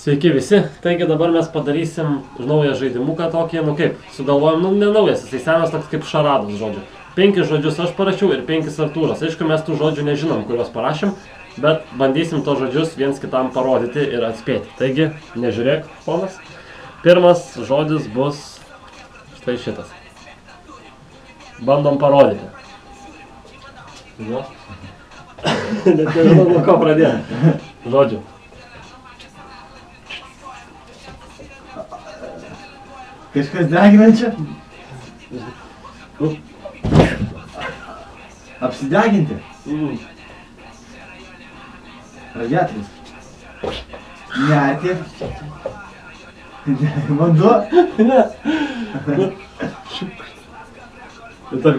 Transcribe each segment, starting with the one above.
Sveiki visi, taigi dabar mes padarysim naują žaidimuką tokį, nu kaip, sugalvojom, nu ne naujas, jisai senas toks kaip šaradas žodžiu. 5 žodžius aš parašiau ir 5 Artūras. Aišku, mes tų žodžių nežinom, kuriuos parašėm, bet bandysim tos žodžius viens kitam parodyti ir atspėti. Taigi, nežiūrėk, ponas. Pirmas žodis bus štai šitas. Bandom parodyti. Nu. Net nežinau, nuo ko pradėti. Žodžiu. Kažkas deginančia? Apsideginti? Radiatorius? Nerti? Vanduo? Ne. Ir tarp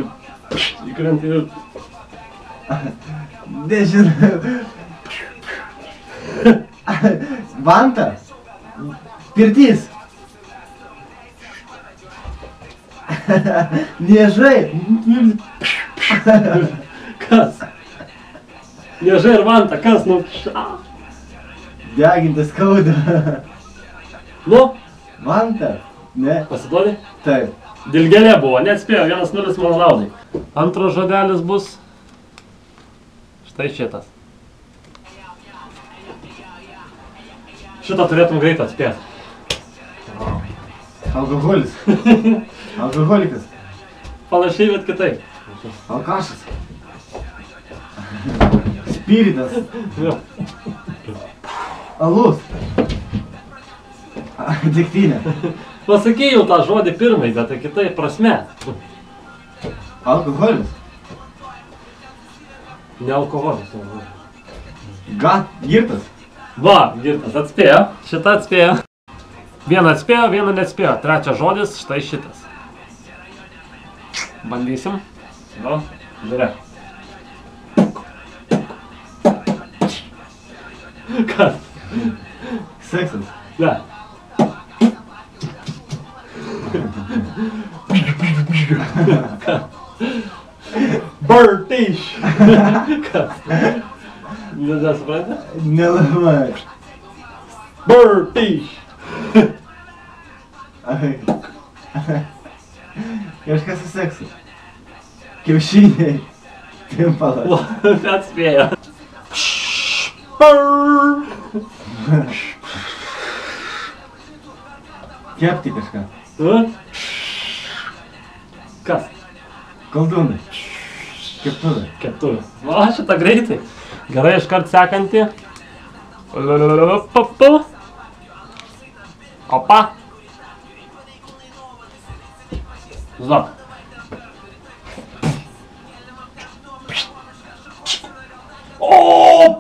įkrenti ir... Nežinau. Vanta? Pirtis? Niežai? Kas? Niežai ir vanta, kas? Nu... Deginti skauda. Nu? Vanta? Ne? Pasiduodi? Taip. Dilgėlė buvo, neatspėjo, 1-0 mano naudai. Antras žodelis bus štai šitas. Šitą turėtum greit atspėti. Alkoholis. Alkoholikas. Panašiai, bet kitaip. Alkašas. Spiritas. Jo. Alus. Degtinė. Pasakei jau tą žodį pirmai, bet tai kitaip prasme. Alkoholis. Ne alkoholis. Girtas. Va, girtas atspėjo. Šitą atspėjo. Vieną atspėjo, vieną neatspėjo. Trečias žodis, štai šitas. Bandysim. Nu, žiūrėk. Kas? Seksas. Ne. Bartiš. Kas? Nesupranti? Nelabai. Bartiš. Kažkas su seksu. Kiaušiniai. Pimpalas. Atspėjo. Kepti kažką. Kas? Koldūnai. Keptuvė. Keptuvė. Va, šitą greitai. Gerai, iškart sekantį. Opa. Zlok. O!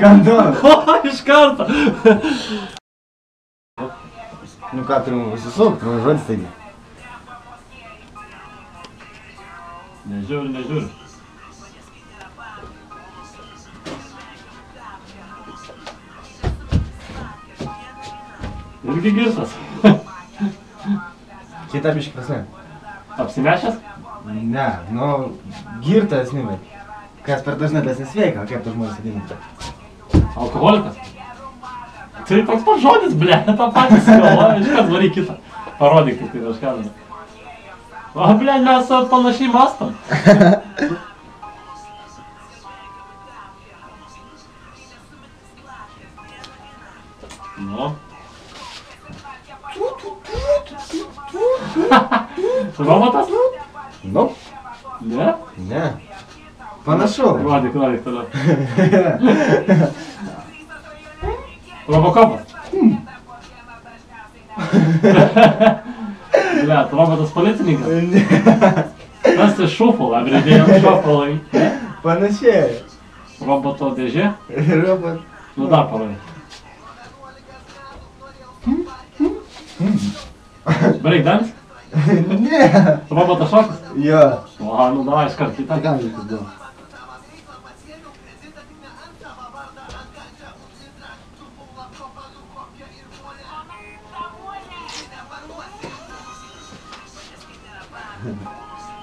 Kandonas. O, iš karto. Nu ką, turim užsisukti, man žodis taigi. Nežiūri, nežiūri. Irgi girtas. Kita biški prasme. Apsinešęs? Ne, nu, girtas, ne, bet. Kas per dažnai tas nesveika, kaip tas žmonės vadina. Alkoholikas? Tai toks pat žodis, ble, tą patį sugalvoja, iškas varyk kitą. Parodyk, kaip tai kažką. O, ble, mes panašiai mastom. Nu. Robotas? Nu? Ne? Ne. Panašu. Rodyk, rodyk toliau. Robokopas? Ble, robotas policininkas? Kas tai šūfala, bredėjom šūfalai? Panašiai. Roboto dėžė? Robot. Nu dar parodyk. Breakdance? Ne. Robotas šokas? Jo. O, nu davai iškart kitą. Tai kam reikia du?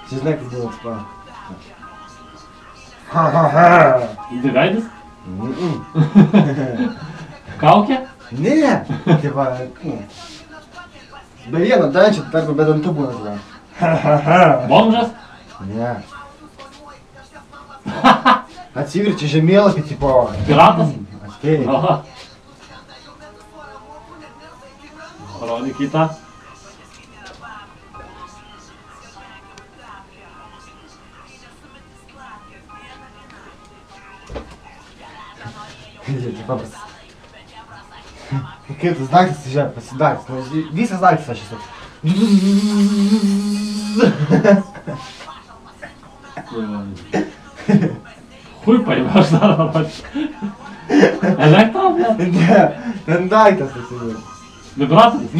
Čia žinai, kas buvo atspa. Dviveidis? Kaukė? Ne, tai va, be vieno dančio, tarp be dantų būna. Bomžas? Ne. Atsiverčia žemėlapį, tipo... Piratas? Atspėjai. Aha. Parodyk kitą. Tai paprastas. Kaip tas daiktas, žiūrėk, pasidaiktas. Visas daiktas aš esu. Hui paėmė, aš dar pačiu. Elektro, ne? Ne, ten daiktas tas yra. Vibratorius?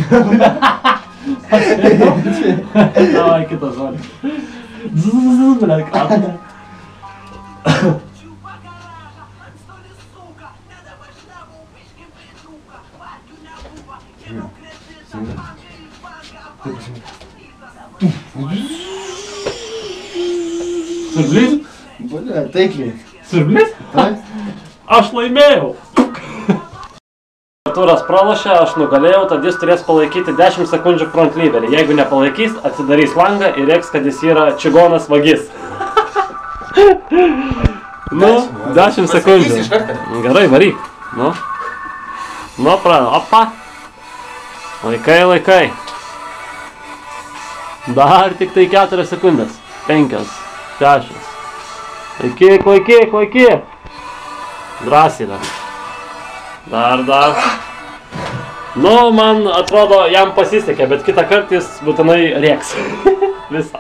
Davai kitą žodį. Zzz, blet, ką tu? Siurblys? Bule, taikliai. Siurblys? Taip? Aš laimėjau! Turas pralošė, aš nugalėjau, tad jis turės palaikyti 10 sekundžių frontlyderį. Jeigu nepalaikys, atsidarys langą ir reiks, kad jis yra čigonas vagis. Nu, 10 sekundžių. Gerai, varyk. Nu, pradėjau. Opa. Laikai. Dar tik tai 4 sekundės. 5, 6. Laikyk. Drąsiai dar. Dar. Nu, man atrodo, jam pasisekė, bet kitą kartą jis būtinai rėks. Visą.